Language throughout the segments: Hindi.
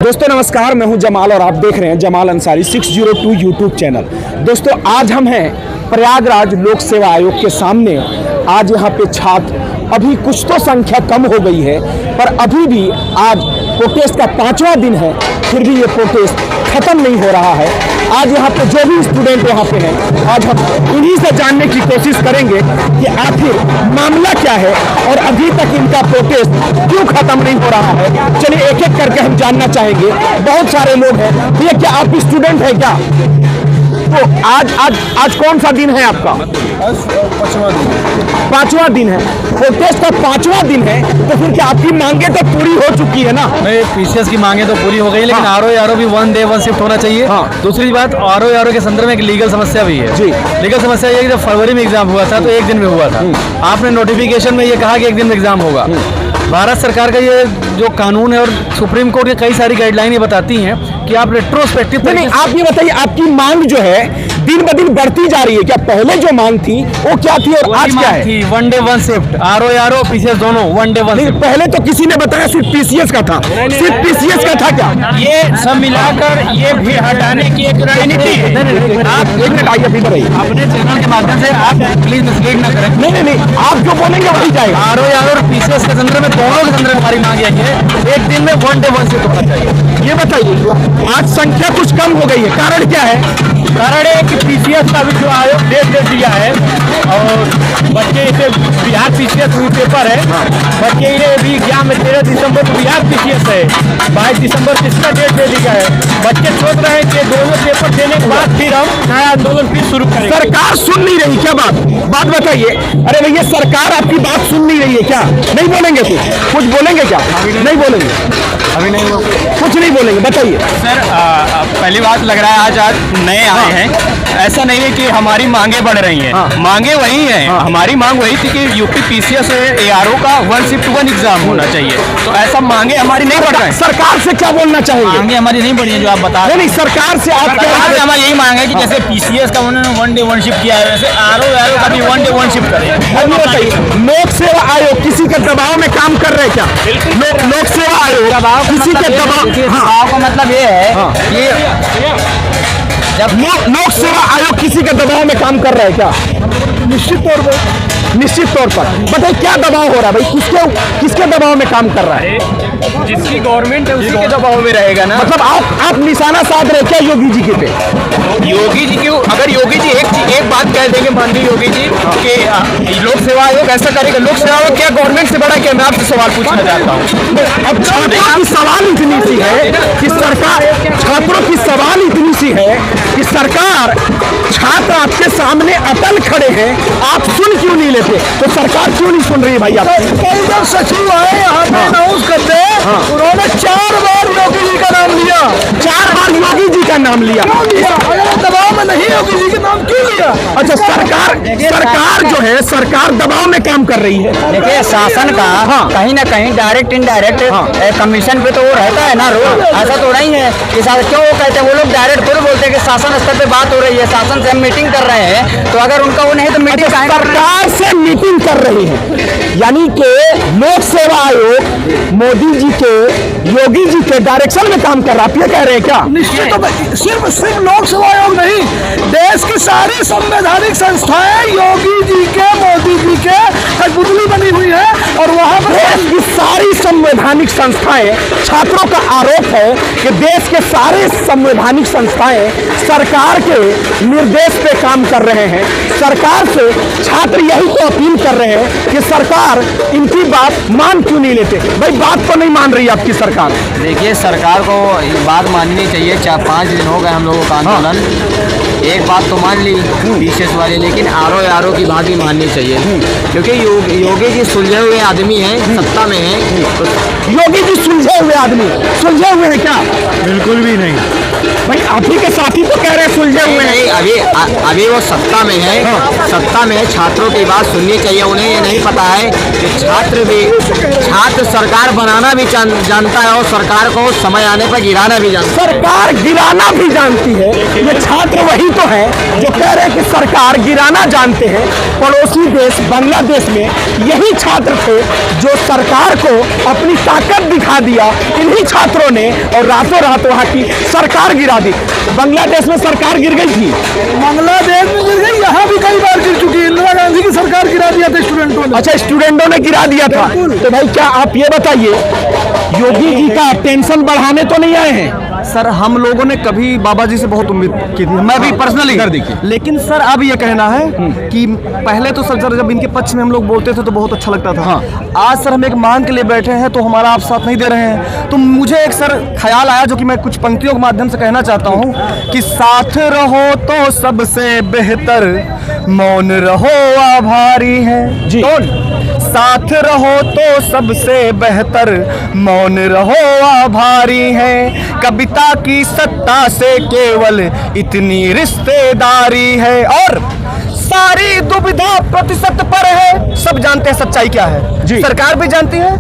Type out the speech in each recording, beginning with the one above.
दोस्तों नमस्कार, मैं हूं जमाल और आप देख रहे हैं जमाल अंसारी 602 यूट्यूब चैनल। दोस्तों आज हम हैं प्रयागराज लोक सेवा आयोग के सामने। आज यहां पे छात्र, अभी कुछ तो संख्या कम हो गई है पर अभी भी आज प्रोटेस्ट का 5वां दिन है, फिर भी ये प्रोटेस्ट खत्म नहीं हो रहा है। आज यहाँ पे जो भी स्टूडेंट यहाँ पे हैं, आज हम इन्हीं से जानने की कोशिश करेंगे कि आखिर मामला क्या है और अभी तक इनका प्रोटेस्ट क्यों खत्म नहीं हो रहा है। चलिए एक एक करके हम जानना चाहेंगे। बहुत सारे लोग हैं। भैया क्या आप स्टूडेंट हैं क्या? तो आज कौन सा दिन है आपका? 5वां दिन है। प्रोटेस्ट का 5वां दिन है, तो फिर क्या आपकी मांगे तो पूरी हो चुकी है ना? नहीं, पीसीएस की मांगे तो पूरी हो गई, लेकिन आरओ भी 1 डे 1 शिफ्ट होना चाहिए। दूसरी बात, आरओ के संदर्भ में एक लीगल समस्या भी है जी। लीगल समस्या ये है कि जब फरवरी में एग्जाम हुआ था तो 1 दिन में हुआ था। आपने नोटिफिकेशन में ये कहा कि 1 दिन में एग्जाम होगा। भारत सरकार का ये जो कानून है और सुप्रीम कोर्ट की कई सारी गाइडलाइन ये बताती हैं कि आप रेट्रोस्पेक्टिव नहीं, आप ये बताइए, आपकी मांग जो है दिन ब दिन बढ़ती जा रही है क्या? पहले जो मांग थी वो क्या थी और आज क्या है? 1 डे 1 शिफ्ट, आरओ पीसीएस दोनों 1 डे 1 शिफ्ट। पहले तो किसी ने बताया सिर्फ पीसीएस का था। सिर्फ पीसीएस का था क्या? ये सब मिलाकर ये भीड़ हटाने की एक रणनीति है। आप एक मिनट आइए, अभी बताइए। अपने चैनल के माध्यम से आप प्लीज मिसलीड न करें। नहीं, आप जो बोलेंगे वही जाएगा। आरओ और पीसीएस के संदर्भ में, दोनों के संदर्भ में हमारी मांग यही है, 1 दिन में 1 डे 1 शिफ्ट होना चाहिए। ये बताइए, आज संख्या कुछ कम हो गई है, कारण क्या है? कारण है कि पीसीएस का भी जो आयोग डेट दे दिया है और बच्चे इसे बिहार पीसीएस पेपर है, बच्चे इन्हें भी एग्जाम में 13 दिसंबर को बिहार पीसीएस है, 22 दिसंबर को इसका डेट दे दिया है। बच्चे सोच रहे हैं कि दोनों पेपर देने के बाद फिर हम नया आंदोलन फिर शुरू करेंगे। सरकार सुन नहीं रही क्या? बात बताइए। अरे भैया, सरकार आपकी बात सुन नहीं रही है क्या? नहीं बोलेंगे? कुछ बोलेंगे क्या? नहीं बोलेंगे, अभी नहीं हो, कुछ नहीं बोलेंगे। बताइए सर, पहली बात लग रहा है आज नए आए हैं। ऐसा नहीं है कि हमारी मांगे बढ़ रही हैं। मांगे वही हैं। हमारी मांग वही थी कि यूपी पीसीएस एआरओ का 1 शिफ्ट 1 एग्जाम होना चाहिए। तो ऐसा मांगे हमारी नहीं बढ़ रही। सरकार से क्या बोलना चाहेंगे? मांगे हमारी नहीं बढ़ी है जो आप बता रहे हैं। नहीं, सरकार से आप हमारी यही मांग है कि जैसे पीसीएस का उन्होंने 1 डे 1 शिफ्ट किया है, वैसे आरओ का भी 1 डे 1 शिफ्ट करें। लोक सेवा आयोग किसी के दबाव में काम कर रहे हैं क्या? लोक सेवा आयोग किसी के दबाव का मतलब ये है कि जब लोक सेवा आयोग किसी के दबाव में काम कर रहा है क्या? निश्चित तौर पर बताइए क्या दबाव हो रहा है भाई? किसके दबाव में काम कर रहा है? जिसकी गवर्नमेंट है उसी के दबाव में रहेगा ना। मतलब आप निशाना साध रहे क्या योगी जी के पे? योगी जी क्यों? अगर योगी जी एक बात कह देंगे, मान ली योगी जी कि लोक सेवा आयोग ऐसा करेगा, लोक सेवा आयोग क्या गवर्नमेंट से बड़ा? क्या मैं आपसे सवाल पूछना चाहता हूँ। अब छात्रों की सवाल इतनी सी है कि सरकार, छात्रों की सवाल इतनी सी है कि सरकार, छात्र आपके सामने अटल खड़े हैं, आप सुन क्यों नहीं लेते? तो सरकार क्यों नहीं सुन रही है भाई? आप कई जब सचिव आए यहाँ पे अनाउंस करते, उन्होंने 4 बार योगी जी का नाम लिया। 4 बार योगी जी का नाम लिया। दबाव में नहीं योगी जी का नाम क्यों लिया? अच्छा, सरकार जो है, सरकार दबाव में काम कर रही है। देखिए, शासन का कहीं ना कहीं डायरेक्ट इनडायरेक्ट कमीशन पे तो वो रहता है ना रोल। ऐसा तो नहीं है कि क्यों वो कहते हैं, वो लोग डायरेक्ट थोड़ी बोलते हैं कि शासन स्तर पे बात हो रही है, शासन से हम मीटिंग कर रहे हैं, तो अगर उनका वो नहीं तो मीटिंग सरकार से मीटिंग कर रही है, यानी कि लोक सेवा आयोग मोदी जी के, योगी जी के डायरेक्शन में काम कर रहा है। आप ये कह रहे हैं क्या? निश्चित। तो सिर्फ लोक सेवा आयोग नहीं, देश की सारी संवैधानिक संस्थाएं योगी जी के, मोदी जी के कठपुतली बनी हुई है और वहां पर देश की सारी संवैधानिक संस्थाएं, छात्रों का आरोप है कि देश के सारे संवैधानिक संस्थाएं सरकार के निर्देश पे काम कर रहे हैं। सरकार से छात्र यही तो अपील कर रहे हैं कि सरकार इनकी बात मान क्यों नहीं लेते? भाई बात तो नहीं मान रही आपकी सरकार। देखिए, सरकार को बात माननी चाहिए। 4-5 दिन हो गए हम लोगों का आंदोलन, एक बात तो मान ली पीसीएस वाले, लेकिन आरओ की बात भी माननी चाहिए, क्योंकि योगी जी सुलझे हुए आदमी हैं, सत्ता में हैं। योगी जी सुलझे हुए आदमी, सुलझे हुए हैं क्या? बिल्कुल भी नहीं। भाई आप ही के साथी तो कह रहे हैं सुलझे हुए हैं। नहीं, अभी वो सत्ता में है। सत्ता में है, छात्रों की बात सुननी चाहिए। उन्हें ये नहीं पता है कि छात्र सरकार बनाना भी जानता है और सरकार को समय आने पर गिराना भी जानता है। सरकार गिराना भी जानती है। ये छात्र वही तो है जो कह रहे हैं कि सरकार गिराना जानते हैं। पड़ोसी देश बांग्लादेश में यही छात्र थे जो सरकार को अपनी ताकत दिखा दिया इन्हीं छात्रों ने, और रातों रात वहाँ की सरकार गिरा दी। बांग्लादेश में सरकार गिर गई थी, बांग्लादेश में गिर गई, यहाँ भी कई बार गिर चुकी है। इंदिरा गांधी की सरकार गिरा दिया था स्टूडेंटों ने। अच्छा, स्टूडेंटों ने गिरा दिया था। तो भाई क्या आप ये बताइए, योगी जी का टेंशन बढ़ाने तो नहीं आए हैं? सर हम लोगों ने कभी बाबा जी से बहुत उम्मीद की थी, मैं भी पर्सनली, लेकिन सर अब ये कहना है कि पहले तो सर जब इनके पक्ष में हम लोग बोलते थे तो बहुत अच्छा लगता था। आज सर हम एक मांग के लिए बैठे हैं तो हमारा आप साथ नहीं दे रहे हैं। तो मुझे एक सर ख्याल आया जो कि मैं कुछ पंक्तियों के माध्यम से कहना चाहता हूँ कि साथ रहो तो सबसे बेहतर, मौन रहो आभारी है जी। साथ रहो तो सबसे बेहतर, मौन रहो आभारी है। कविता की सत्ता से केवल इतनी रिश्तेदारी है, और सारी दुविधा प्रतिशत पर है। सब जानते हैं सच्चाई क्या है जी। सरकार भी जानती है,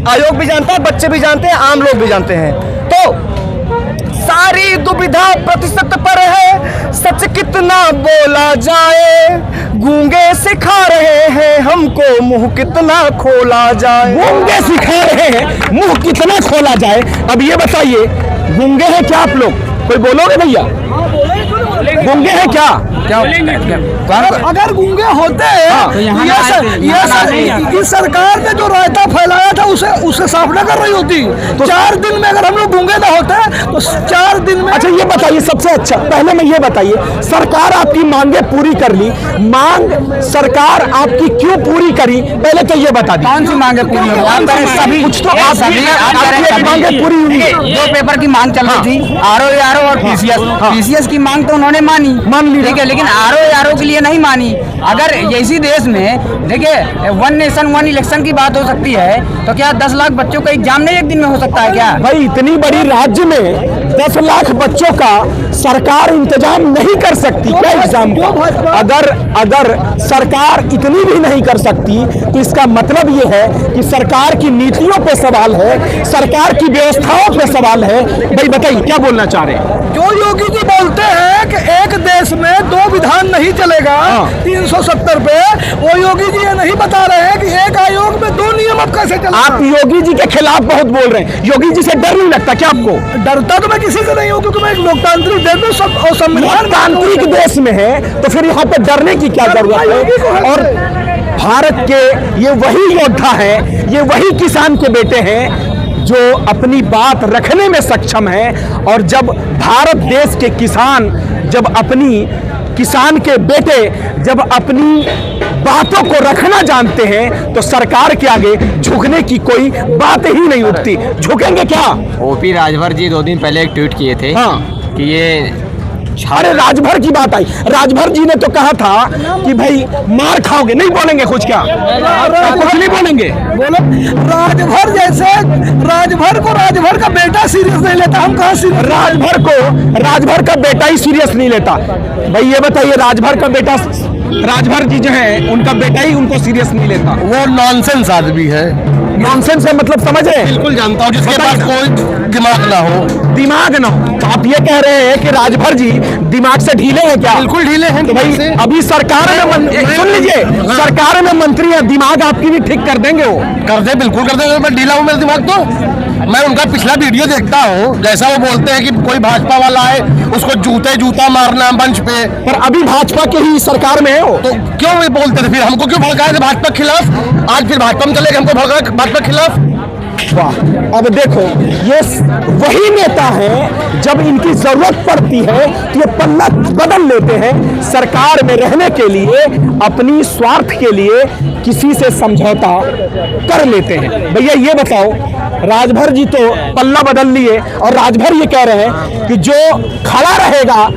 आयोग भी जानता है, बच्चे भी जानते हैं, आम लोग भी जानते हैं। तो सारी दुविधा प्रतिशत पर है, सच कितना बोला जाए, गूंगे सिखा रहे हैं हमको मुंह कितना खोला जाए। गूंगे सिखा रहे हैं मुंह कितना खोला जाए। अब ये बताइए, गूंगे हैं क्या आप लोग? कोई बोलोगे भैया? गूंगे हैं क्या? अगर गूंगे होते ये सरकार ने जो रायता फैलाया था उसे साफ न कर रही होती तो 4 दिन में अगर हम लोग गूंगे ना होते तो 4 दिन में। अच्छा ये बताइए, सबसे अच्छा पहले मैं ये बताइए, सरकार आपकी मांगे पूरी कर ली, मांग सरकार आपकी क्यों पूरी करी? पहले तो ये बता दी कौन सी मांगे पूरी हो? सभी कुछ तो आपकी मांगे पूरी हुई। दो पेपर की मांग चल रही थी, आरओ और पीसीएस की मांग तो उन्होंने मान ली, ठीक है, लेकिन आरओ के लिए नहीं मानी। अगर इसी देश में देखिए 1 नेशन 1 इलेक्शन की बात हो सकती है तो क्या 10 लाख बच्चों का एग्जाम नहीं एक दिन में हो सकता है क्या? भाई इतनी बड़ी राज्य में 10 लाख बच्चों का सरकार इंतजाम नहीं कर सकती क्या एग्जाम का? अगर सरकार इतनी भी नहीं कर सकती तो इसका मतलब ये है कि सरकार की नीतियों पे सवाल है, सरकार की व्यवस्थाओं पे सवाल है। भाई बताइए क्या बोलना चाह रहे हैं? जो योगी जी बोलते हैं कि एक देश में 2 विधान नहीं चलेगा 370 पे, वो योगी जी ये नहीं बता रहे हैं कि एक आयोग में 2 नियम अब कैसे चलेगा। आप योगी जी के खिलाफ बहुत बोल रहे हैं। योगी जी से डर नहीं लगता क्या आपको? डरता तो मैं किसी से नहीं हूँ क्योंकि मैं एक लोकतांत्रिक देश में लोकतांत्रिक देश में है तो फिर यहाँ पे डरने की क्या जरूरत है? और भारत के ये वही योद्धा है, ये वही किसान के बेटे हैं जो अपनी बात रखने में सक्षम है। और जब भारत देश के किसान, जब अपनी किसान के बेटे जब अपनी बातों को रखना जानते हैं तो सरकार के आगे झुकने की कोई बात ही नहीं उठती। झुकेंगे क्या? ओपी राजभर जी 2 दिन पहले एक ट्वीट किए थे कि ये अरे राजभर की बात आई, राजभर जी ने तो कहा था कि भाई मार खाओगे, नहीं बोलेंगे कुछ क्या? कुछ नहीं बोलेंगे? बोलो राजभर जैसे राजभर का बेटा सीरियस नहीं लेता, हम कहाँ सीरियस? राजभर का बेटा ही सीरियस नहीं लेता। भाई ये बताइए, राजभर जी जो है उनका बेटा ही उनको सीरियस नहीं लेता। वो नॉनसेंस आदमी है। नॉनसेंस है मतलब समझ रहे हैं? बिल्कुल जानता हूँ, जिसके पास कोई दिमाग ना हो। दिमाग ना हो तो आप ये कह रहे हैं कि राजभर जी दिमाग से ढीले हैं क्या? बिल्कुल ढीले हैं। तो भाई अभी सरकार में सुन लीजिए, सरकार में मंत्री है, दिमाग आपकी भी ठीक कर देंगे वो? कर दे, बिल्कुल कर देंगे। मैं ढीला हूँ मेरा दिमाग तो? मैं उनका पिछला वीडियो देखता हूँ, जैसा वो बोलते हैं कि कोई भाजपा वाला है उसको जूता मारना मंच पे। पर अभी भाजपा के ही सरकार में है वो, तो क्यों ये बोलते थे? फिर हमको क्यों भड़काए थे भाजपा के खिलाफ? आज फिर भाजपा में चले, हमको भड़का भाजपा के खिलाफ। वाह, अब देखो ये वही नेता है जब इनकी जरूरत पड़ती है तो ये पन्ना बदल लेते हैं सरकार में रहने के लिए, अपनी स्वार्थ के लिए किसी से समझौता कर लेते हैं। भैया ये बताओ, राजभर जी तो पल्ला बदल लिए और राजभर ये कह रहे हैं कि जो खड़ा रहेगा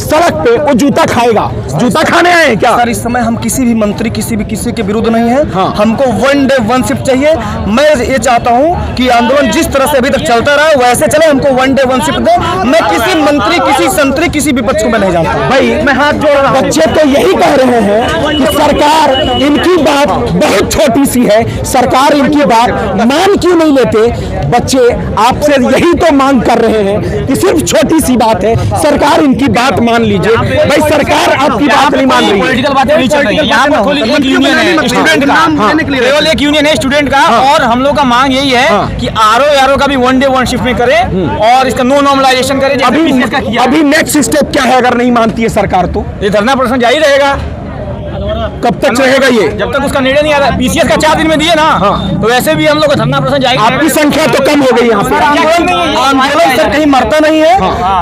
सड़क पे वो जूता खाएगा। जूता खाने आए हैं क्या? सर इस समय हम किसी भी मंत्री किसी के विरुद्ध नहीं है। हाँ। हमको वन डे वन शिफ्ट चाहिए। मैं ये चाहता हूँ कि आंदोलन जिस तरह से अभी तक चलता रहा वैसे चले, हमको वन डे वन शिफ्ट दे। मैं किसी मंत्री किसी संतरी किसी विपक्ष को मैं नहीं जानता भाई, मैं हाथ जोड़ रहा हूँ। बच्चे तो यही कह रहे हैं कि सरकार इनकी बात बहुत छोटी सी है, सरकार इनकी बात मान क्यों नहीं लेते? बच्चे आपसे यही तो मांग कर रहे हैं कि सिर्फ छोटी सी बात है, सरकार इनकी बात मान लीजिए। भाई सरकार आपकी बात नहीं मान रही है। पॉलिटिकल बातें नहीं चल रही है। यहाँ पर कोई एक यूनियन है स्टूडेंट का, केवल एक यूनियन है स्टूडेंट का, और हम लोग का मांग यही है कि आरओ का भी वन डे वन शिफ्ट में करें और इसका नो नॉर्मलाइजेशन करें। अभी नेक्स्ट स्टेप क्या है अगर नहीं मानती है सरकार तो? ये धरना प्रदर्शन जारी रहेगा। कब तक रहेगा ये? जब तक उसका निर्णय नहीं आ रहा। पीसीएस का 4 दिन में दिए ना, तो वैसे भी हम लोग का धरना प्रदर्शन जारी आपकी संख्या तो कम हो गई यहाँ पे। आंदोलन सर कहीं मरता नहीं है।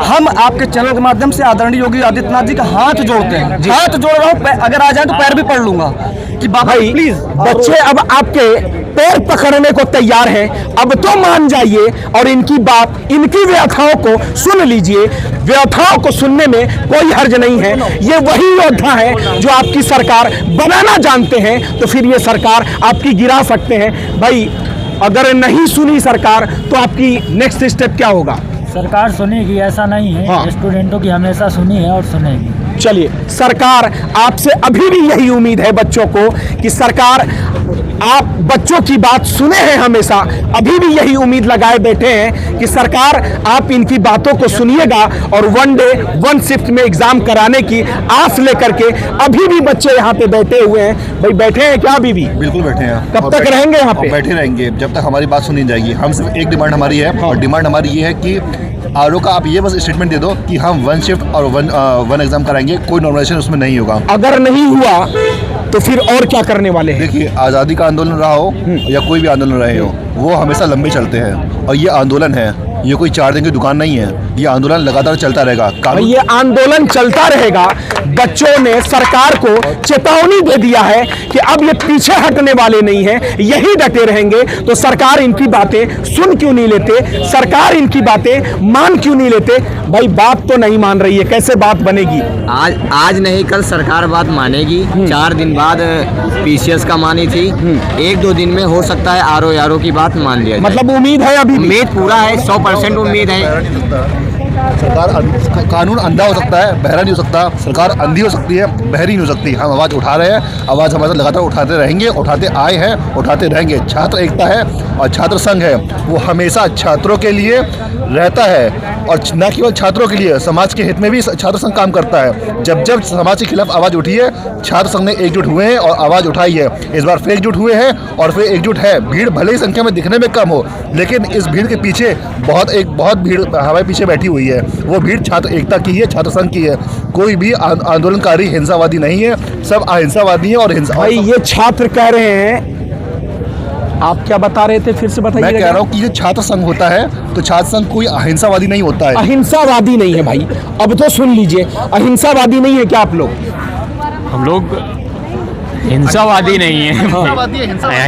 हम आपके चैनल के माध्यम से आदरणीय योगी आदित्यनाथ जी का हाथ जोड़ते हैं, हाथ जोड़ रहा हूँ। अगर आ जाए तो पैर भी पड़ लूंगा कि बाबा भाई प्लीज। बच्चे अब आपके पैर पकड़ने को तैयार हैं, अब तो मान जाइए और इनकी बात, इनकी व्यथाओं को सुन लीजिए। व्यथाओं को सुनने में कोई हर्ज नहीं है। ये वही योद्धा है जो आपकी सरकार बनाना जानते हैं, तो फिर ये सरकार आपकी गिरा सकते हैं। भाई अगर नहीं सुनी सरकार तो आपकी नेक्स्ट स्टेप क्या होगा? सरकार सुनेगी ऐसा नहीं है। हाँ। स्टूडेंटों की हमेशा सुनी है और सुनेगी। चलिए, सरकार आपसे अभी भी यही उम्मीद है बच्चों को कि सरकार आप बच्चों की बात सुने हैं हमेशा, अभी भी यही उम्मीद लगाए बैठे हैं कि सरकार आप इनकी बातों को सुनिएगा और वन डे वन शिफ्ट में एग्जाम कराने की आस लेकर के अभी भी बच्चे यहाँ पे बैठे हुए हैं। भाई बैठे हैं क्या अभी भी? बिल्कुल बैठे हैं। कब और तक रहेंगे यहाँ पे? बैठे रहेंगे जब तक हमारी बात सुनी जाएगी। हम सिर्फ एक डिमांड हमारी है, और डिमांड हमारी ये है कि आरओ का आप ये बस स्टेटमेंट दे दो कि हम वन शिफ्ट और वन एग्जाम कराएंगे, कोई नॉर्मलाइजेशन उसमें नहीं होगा। अगर नहीं हुआ तो फिर और क्या करने वाले हैं? देखिए, आज़ादी का आंदोलन रहा हो या कोई भी आंदोलन रहे हो, वो हमेशा लंबे चलते हैं, और ये आंदोलन है, ये कोई 4 दिन की दुकान नहीं है। ये आंदोलन लगातार चलता रहेगा। ये आंदोलन चलता रहेगा। बच्चों ने सरकार को चेतावनी दे दिया है कि अब ये पीछे हटने वाले नहीं हैं, यही डटे रहेंगे। तो सरकार इनकी बातें सुन क्यों नहीं लेते? सरकार इनकी बातें मान क्यों नहीं लेते? भाई बात तो नहीं मान रही है, कैसे बात बनेगी? आज नहीं कल सरकार बात मानेगी। 4 दिन बाद पीसीएस का मानी थी, 1-2 दिन में हो सकता है आरओ की बात मान लिया जाए। मतलब उम्मीद है अभी भी? उम्मीद पूरा है, 100% उम्मीद है। सरकार कानून अंधा हो सकता है, बहरा नहीं हो सकता। सरकार अंधी हो सकती है, बहरी नहीं हो सकती। हम आवाज़ उठा रहे हैं, आवाज़ हमारे लगातार उठाते रहेंगे, उठाते आए हैं, उठाते रहेंगे। छात्र एकता है और छात्र संघ है, वो हमेशा छात्रों के लिए रहता है, और न केवल छात्रों के लिए, समाज के हित में भी छात्र संघ काम करता है। जब जब समाज के खिलाफ आवाज़ उठी है, छात्र संघ ने एकजुट हुए हैं और आवाज़ उठाई है। इस बार फिर एकजुट हुए हैं और फिर एकजुट है। भीड़ भले ही संख्या में दिखने में कम हो, लेकिन इस भीड़ के पीछे बहुत भीड़ हमारे पीछे बैठी हुई है। वो भीड़ छात्र एकता की है, छात्र संघ की है। कोई भी आंदोलनकारी हिंसावादी नहीं है, सब अहिंसावादी है। और हिंसा, भाई ये छात्र कह रहे हैं, आप क्या बता रहे थे, फिर से बताइए। मैं कह रहा हूँ कि ये छात्र संघ होता है तो छात्र संघ कोई अहिंसावादी नहीं होता है। अहिंसावादी नहीं है भाई, अब तो सुन लीजिए, अहिंसावादी नहीं है क्या आप लोग? हम लोग हिंसावादी नहीं है,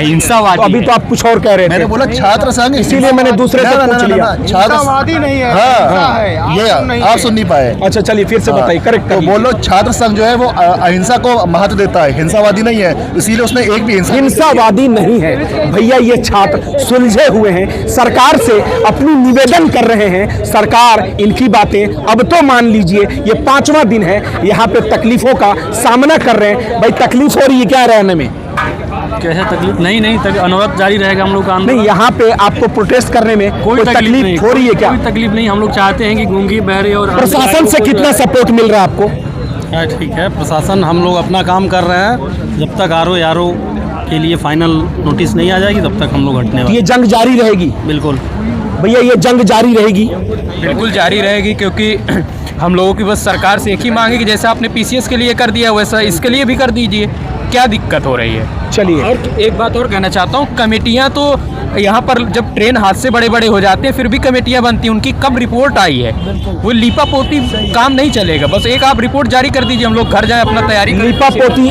हिंसावादी। तो अभी तो आप कुछ और कह रहे थे। मैंने बोला छात्र संघ, इसीलिए मैंने दूसरे से पूछ लिया। छात्रवादी नहीं है। हाँ, ये आप सुन नहीं पाए। अच्छा चलिए फिर से बताइए, करेक्ट तो बोलो, छात्र संघ जो है वो अहिंसा को महत्व देता है, हिंसावादी नहीं है। इसीलिए उसने एक भी हिंसावादी नहीं है भैया। ये छात्र सुलझे हुए हैं, सरकार से अपनी निवेदन कर रहे हैं, सरकार इनकी बातें अब तो मान लीजिए। ये 5वां दिन है, यहाँ पे तकलीफों का सामना कर रहे हैं। भाई तकलीफ हो रही है क्या रहने में? कैसे तकलीफ? नहीं अनुरोध जारी रहेगा हम लोग का नहीं, यहाँ पे आपको प्रोटेस्ट करने में कोई तकलीफ हो रही है क्या? कोई तकलीफ नहीं। हम लोग चाहते हैं कि गूंगी बहरे और प्रशासन से कितना सपोर्ट मिल रहा है आपको? ठीक है, प्रशासन, हम लोग अपना काम कर रहे हैं। जब तक आरओ के लिए फाइनल नोटिस नहीं आ जाएगी तब तक हम लोग हटने वाले। ये जंग जारी रहेगी? बिल्कुल भैया, ये जंग जारी रहेगी? बिल्कुल जारी रहेगी, क्योंकि हम लोगों की बस सरकार से एक ही मांग है कि जैसा आपने पीसीएस के लिए कर दिया वैसा इसके लिए भी कर दीजिए। क्या दिक्कत हो रही है? चलिए, और एक बात और कहना चाहता हूँ, कमेटियाँ तो यहाँ पर जब ट्रेन हादसे बड़े हो जाते हैं फिर भी कमेटियाँ बनती हैं, उनकी कब रिपोर्ट आई है? वो लीपापोती काम नहीं चलेगा। बस एक आप रिपोर्ट जारी कर दीजिए, हम लोग घर जाएं, अपना तैयारी करें।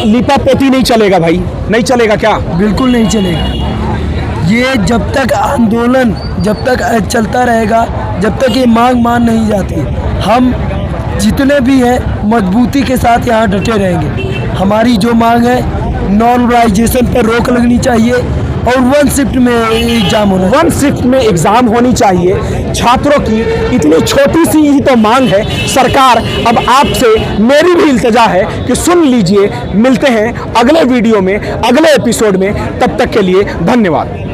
लीपापोती नहीं चलेगा भाई, नहीं चलेगा क्या? बिल्कुल नहीं चलेगा। ये जब तक आंदोलन जब तक चलता रहेगा, जब तक ये मांग मान नहीं जाती, हम जितने भी हैं मजबूती के साथ यहाँ डटे रहेंगे। हमारी जो मांग है नॉर्मलाइजेशन पर रोक लगनी चाहिए और 1 शिफ्ट में एग्जाम होना, 1 शिफ्ट में एग्जाम होनी चाहिए। छात्रों की इतनी छोटी सी ही तो मांग है। सरकार अब आपसे मेरी भी इल्तिजा है कि सुन लीजिए। मिलते हैं अगले वीडियो में, अगले एपिसोड में। तब तक के लिए धन्यवाद।